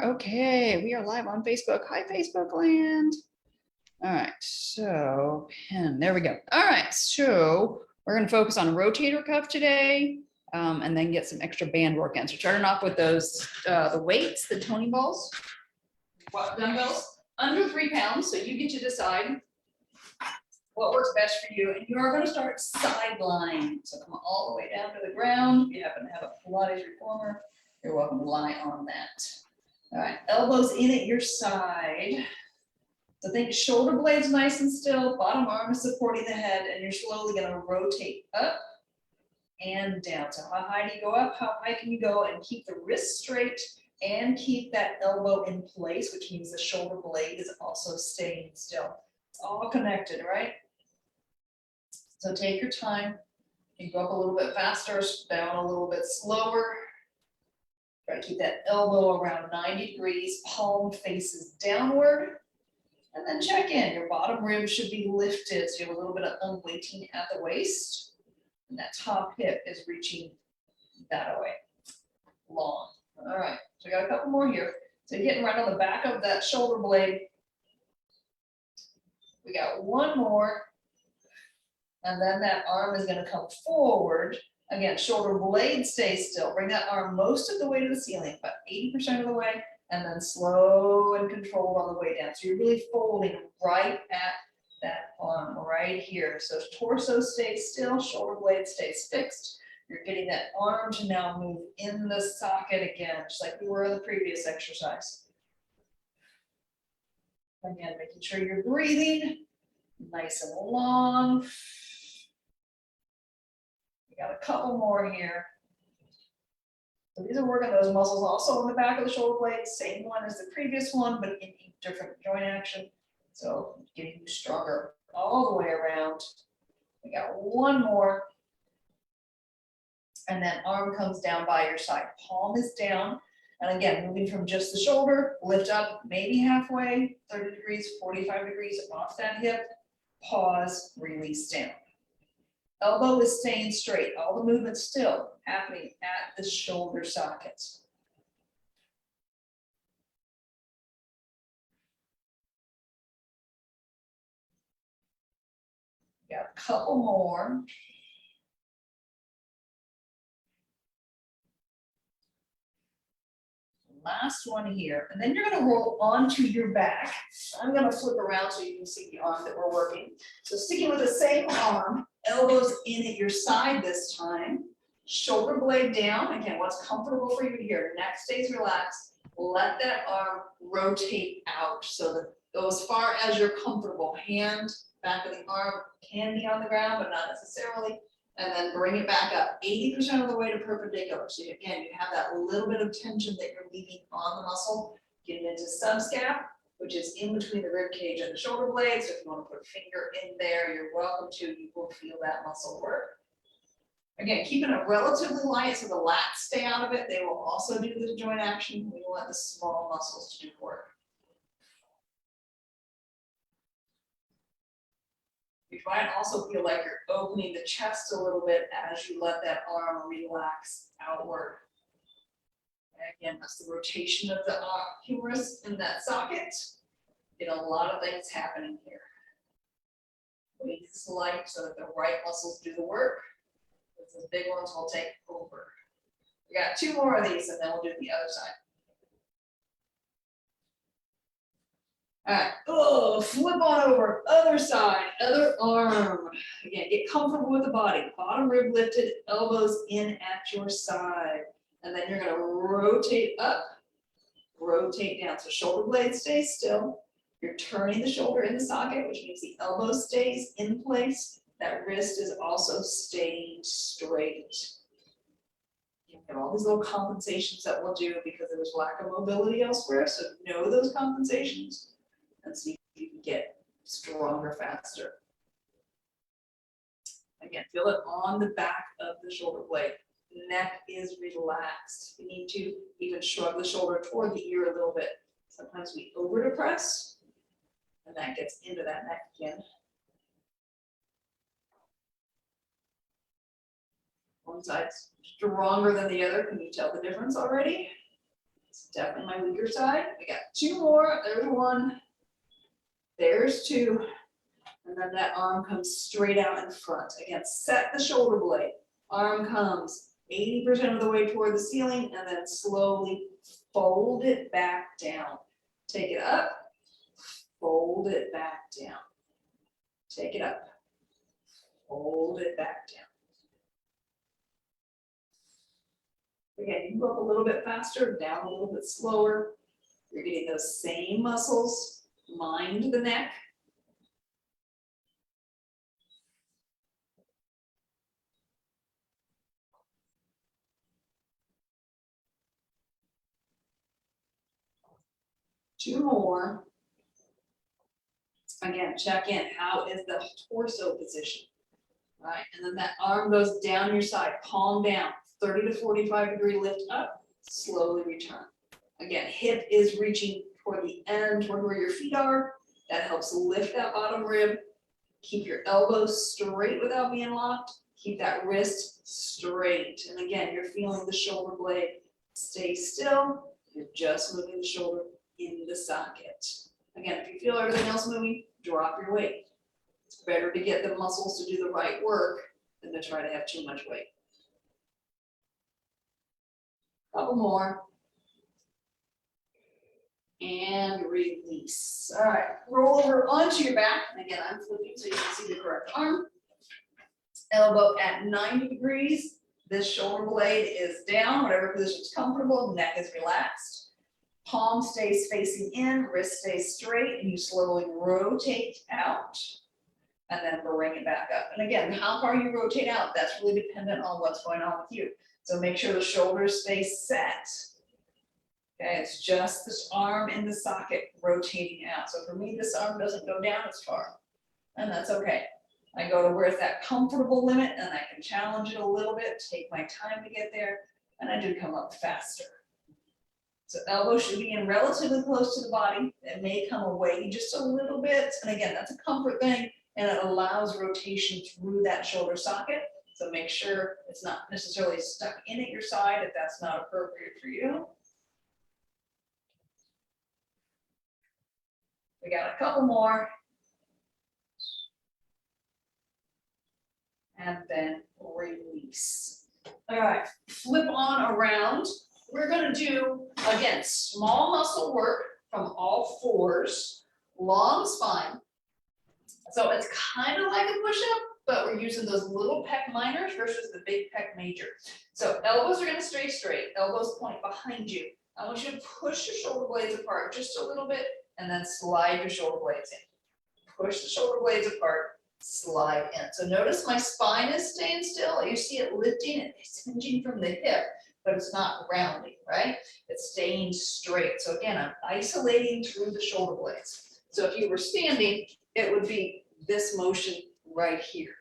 are. Okay, we are live on Facebook. Hi, Facebook land. All right, so pen, there we go. All right, so we're going to focus on rotator cuff today, and then get some extra band work in. So starting off with those, the weights, the toning balls, dumbbells, under 3 pounds. So you get to decide what works best for you. And you are going to start sideline. So come all the way down to the ground. If you happen to have a Pilates reformer, you're welcome to lie on that. All right, elbows in at your side. So think shoulder blades nice and still, bottom arm is supporting the head, and you're slowly going to rotate up and down. So how high do you go up? How high can you go? And keep the wrist straight and keep that elbow in place, which means the shoulder blade is also staying still. It's all connected, right? So take your time. You can go up a little bit faster, down a little bit slower. Try to keep that elbow around 90 degrees, palm faces downward. And then check in. Your bottom rib should be lifted, so you have a little bit of unweighting at the waist. And that top hip is reaching that way, long. All right, so we got a couple more here. So you're getting right on the back of that shoulder blade. We got one more. And then that arm is going to come forward. Again, shoulder blade stays still. Bring that arm most of the way to the ceiling, about 80% of the way. And then slow and controlled on the way down. So you're really folding right at that arm right here. So torso stays still, shoulder blade stays fixed. You're getting that arm to now move in the socket again, just like we were in the previous exercise. Again, making sure you're breathing nice and long. We got a couple more here. So these are working those muscles also in the back of the shoulder blade, same one as the previous one, but in a different joint action. So getting you stronger all the way around. We got one more. And then arm comes down by your side. Palm is down. And again, moving from just the shoulder, lift up maybe halfway, 30 degrees, 45 degrees off that hip. Pause, release down. Elbow is staying straight. All the movement still happening at the shoulder sockets. Got a couple more. Last one here, and then you're going to roll onto your back. I'm going to flip around so you can see the arm that we're working. So sticking with the same arm, elbows in at your side this time, shoulder blade down. Again, what's comfortable for you here. Neck stays relaxed. Let that arm rotate out so that go as far as you're comfortable. Hand, back of the arm can be on the ground, but not necessarily. And then bring it back up 80% of the way to perpendicular. So again, you have that little bit of tension that you're leaving on the muscle, getting into subscap, which is in between the rib cage and the shoulder blade. So if you want to put a finger in there, you're welcome to. You will feel that muscle work. Again, keeping it relatively light so the lats stay out of it. They will also do the joint action. We want the small muscles to do work. You might also feel like you're opening the chest a little bit as you let that arm relax outward. And again, that's the rotation of the humerus in that socket. Get a lot of things happening here. Weight is light so that the right muscles do the work. The big ones will take over. We got 2 more of these and then we'll do the other side. All right, oh, flip on over, other side, other arm. Again, get comfortable with the body. Bottom rib lifted, elbows in at your side. And then you're gonna rotate up, rotate down. So shoulder blade stays still. You're turning the shoulder in the socket, which means the elbow stays in place. That wrist is also staying straight. You have all these little compensations that we'll do because there was lack of mobility elsewhere. So know those compensations and see if you can get stronger faster. Again, feel it on the back of the shoulder blade. Neck is relaxed. You need to even shrug the shoulder toward the ear a little bit. Sometimes we over depress and that gets into that neck again. One side's stronger than the other. Can you tell the difference already? It's definitely my weaker side. I got 2 more. There's 1. There's 2. And then that arm comes straight out in front. Again, set the shoulder blade. Arm comes 80% of the way toward the ceiling, and then slowly fold it back down. Take it up, fold it back down. Take it up, fold it back down. Again, you can go up a little bit faster, down a little bit slower. You're getting those same muscles. Mind the neck. Two more. Again, check in. How is the torso position? Right, and then that arm goes down your side, palm down, 30 to 45 degree lift up, slowly return. Again, hip is reaching toward the end, toward where your feet are. That helps lift that bottom rib. Keep your elbows straight without being locked. Keep that wrist straight. And again, you're feeling the shoulder blade. Stay still. You're just moving the shoulder in the socket. Again, if you feel everything else moving, drop your weight. It's better to get the muscles to do the right work than to try to have too much weight. Couple more. And release. All right, roll over onto your back. And again, I'm flipping so you can see the correct arm. Elbow at 90 degrees. This shoulder blade is down, whatever position is comfortable, neck is relaxed. Palm stays facing in, wrist stays straight, and you slowly rotate out. And then bring it back up. And again, how far you rotate out, that's really dependent on what's going on with you. So make sure the shoulders stay set. Okay, it's just this arm in the socket rotating out. So for me, this arm doesn't go down as far, and that's okay. I go to where it's that comfortable limit, and I can challenge it a little bit, take my time to get there, and I do come up faster. So elbow should be in relatively close to the body. It may come away just a little bit, and again, that's a comfort thing. And it allows rotation through that shoulder socket. So make sure it's not necessarily stuck in at your side if that's not appropriate for you. We got a couple more. And then release. All right, flip on around. We're gonna do, again, small muscle work from all fours, long spine. So it's kind of like a push-up, but we're using those little pec minors versus the big pec major. So elbows are gonna stay straight, elbows point behind you. I want you to push your shoulder blades apart just a little bit and then slide your shoulder blades in. Push the shoulder blades apart, slide in. So notice my spine is staying still. You see it lifting and it's hinging from the hip, but it's not rounding, right? It's staying straight. So again, I'm isolating through the shoulder blades. So if you were standing, it would be this motion right here.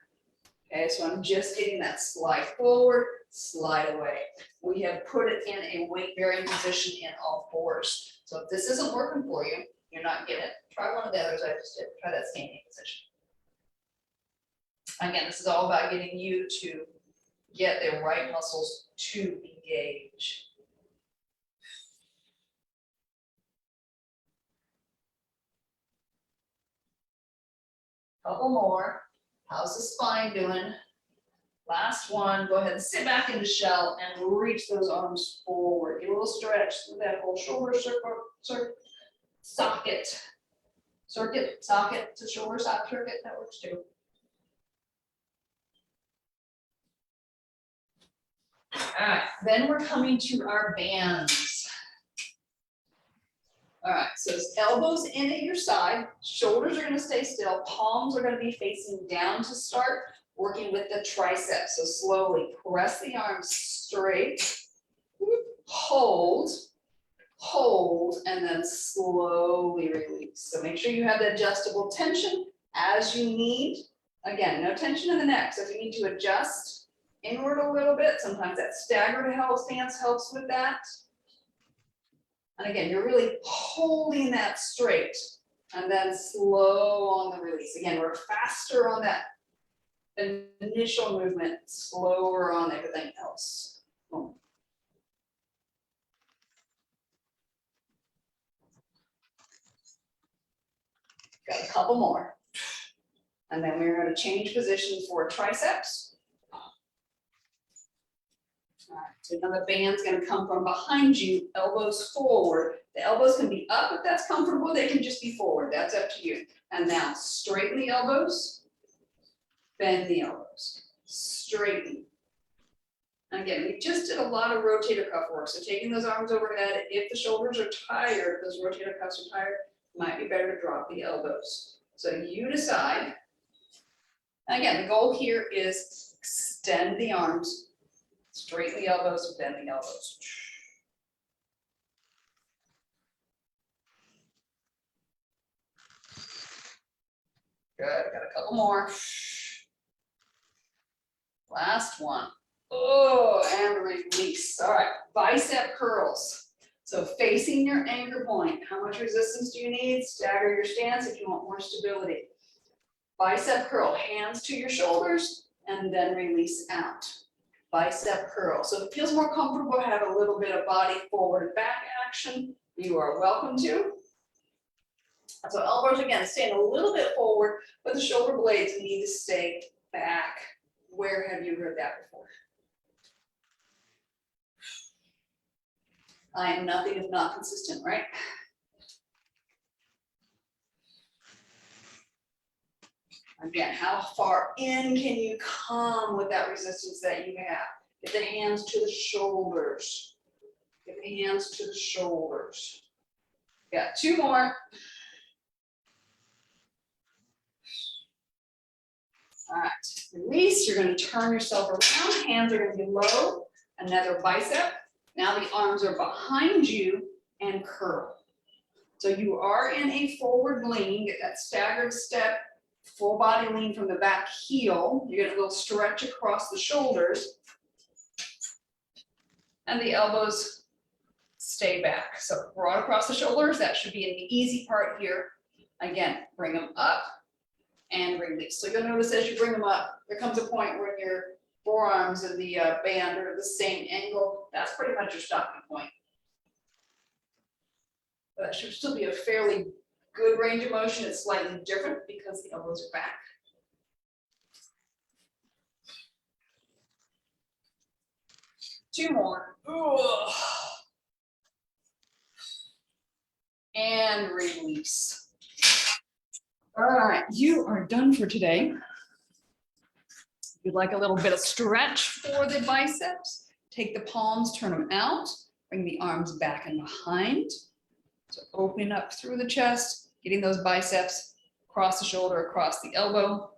Okay, so I'm just getting that slide forward, slide away. We have put it in a weight bearing position in all fours. So if this isn't working for you, you're not getting it. Try one of the others I just did. Try that standing position. Again, this is all about getting you to get the right muscles to engage. Couple more. How's the spine doing? Last one. Go ahead and sit back into shell and reach those arms forward. Get a little stretch through that whole shoulder socket. Socket to shoulder socket. That works too. All right. Then we're coming to our bands. All right, so it's elbows in at your side, shoulders are gonna stay still, palms are gonna be facing down to start, working with the triceps. So slowly press the arms straight, hold, and then slowly release. So make sure you have the adjustable tension as you need. Again, no tension in the neck. So if you need to adjust inward a little bit, sometimes that staggered stance helps with that. And again, you're really holding that straight and then slow on the release. Again, we're faster on that initial movement, slower on everything else. Boom. Got a couple more. And then we're going to change position for triceps. All right, so now the band's going to come from behind you, elbows forward. The elbows can be up if that's comfortable. They can just be forward. That's up to you. And now straighten the elbows, bend the elbows, straighten. Again, we just did a lot of rotator cuff work. So taking those arms overhead, if the shoulders are tired, those rotator cuffs are tired, it might be better to drop the elbows. So you decide. Again, the goal here is extend the arms, straighten the elbows, bend the elbows. Good, got a couple more. Last one. Oh, and release. All right, bicep curls. So facing your anchor point, how much resistance do you need? Stagger your stance if you want more stability. Bicep curl, hands to your shoulders, and then release out. Bicep curl. So if it feels more comfortable to have a little bit of body forward and back action, you are welcome to. So elbows, again, staying a little bit forward, but the shoulder blades need to stay back. Where have you heard that before? I am nothing if not consistent, right? Again, how far in can you come with that resistance that you have? Get the hands to the shoulders. Get the hands to the shoulders. Got two more. All right, release. You're going to turn yourself around. Hands are going to be low. Another bicep. Now the arms are behind you and curl. So you are in a forward lean. Get that staggered step. Full body lean from the back heel. You get a little stretch across the shoulders. And the elbows stay back. So broad across the shoulders. That should be an easy part here. Again, bring them up and release. So you'll notice as you bring them up, there comes a point where your forearms and the band are at the same angle. That's pretty much your stopping point. But that should still be a fairly good range of motion. It's slightly different because the elbows are back. Two more. Ugh. And release. All right, you are done for today. If you'd like a little bit of stretch for the biceps, take the palms, turn them out, bring the arms back and behind. So opening up through the chest, getting those biceps across the shoulder, across the elbow.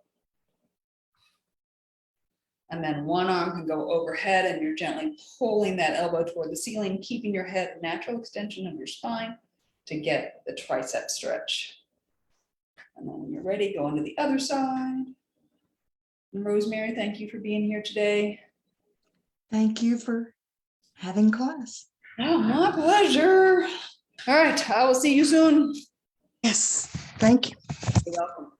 And then one arm can go overhead and you're gently pulling that elbow toward the ceiling, keeping your head natural extension of your spine to get the tricep stretch. And then when you're ready, go into the other side. And Rosemary, thank you for being here today. Thank you for having class. Oh, my pleasure. All right, I will see you soon. Yes, thank you. You're welcome.